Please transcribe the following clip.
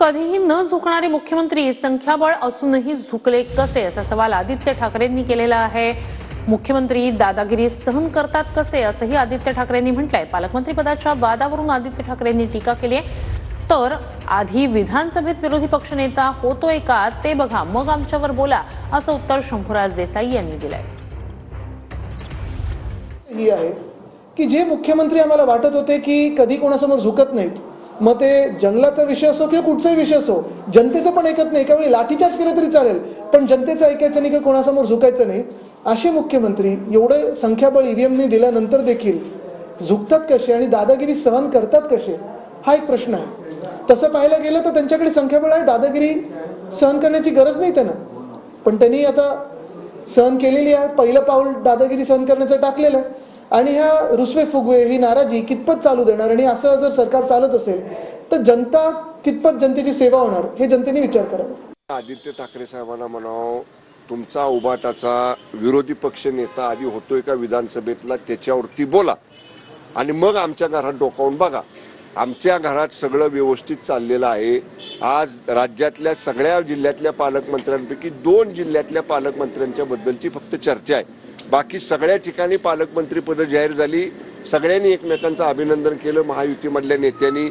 कधीही न झुकणारे मुख्यमंत्री संख्याबळ असूनही झुकले कसे असा सवाल आदित्य ठाकरेंनी केलेला आहे। मुख्यमंत्री दादागिरी सहन करतात कसे असंही आदित्य ठाकरेंनी म्हटलंय। पालकमंत्री पदाच्या वादावरून आदित्य ठाकरेंनी टीका केली आहे। तर आधी विधानसभेत विरोधी पक्षनेता होतोय का ते बघा मग आमच्यावर बोला असं उत्तर शंभूराज देसाई यांनी दिलंय। ही आहे की जे मुख्यमंत्री आम्हाला वाटत होते की कधी कोणासमोर झुकत नाहीत, मग ते जंगलाचा विषय असो किंवा कुठचाही विषय असो, जनतेचं पण ऐकत नाही, एका लाठीचार्ज केलं तरी चालेल पण जनतेचं ऐकायचं नाही की कोणासमोर झुकायचं नाही, असे मुख्यमंत्री एवढे संख्याबळ ईव्हीएमने दिल्यानंतर देखील झुकतात कसे आणि दादागिरी सहन करतात कसे, हा एक प्रश्न आहे। तसं पाहायला गेलं तर त्यांच्याकडे संख्याबळ आहे, दादागिरी सहन करण्याची गरज नाही त्यांना, पण त्यांनी आता सहन केलेली आहे। पहिलं पाऊल दादागिरी सहन करण्याचं टाकलेलं आहे आणि ह्या रुसवे फुगवे ही नाराजी कितपत चालू देणार आणि असं जर सरकार चालत असेल तर जनता कितपत जनतेची सेवा होणार हे जनतेने विचार करावा। आदित्य ठाकरे साहेबांना म्हणावं, तुमचा उबाटाचा विरोधी पक्ष नेता आधी होतोय का विधानसभेतला त्याच्यावरती बोला आणि मग आमच्या घरात डोकावून बघा। आमच्या घरात सगळं व्यवस्थित चाललेलं आहे। आज राज्यातल्या सगळ्या जिल्ह्यातल्या पालकमंत्र्यांपैकी 2 जिल्ह्यातल्या पालकमंत्र्यांच्या बद्दलची फक्त चर्चा आहे। बाकी सगळ्या ठिकाणी पालकमंत्री पद जाहीर झाली, सगळ्यांनी एकमेकांचं अभिनंदन केलं महायुतीमधल्या नेत्यांनी।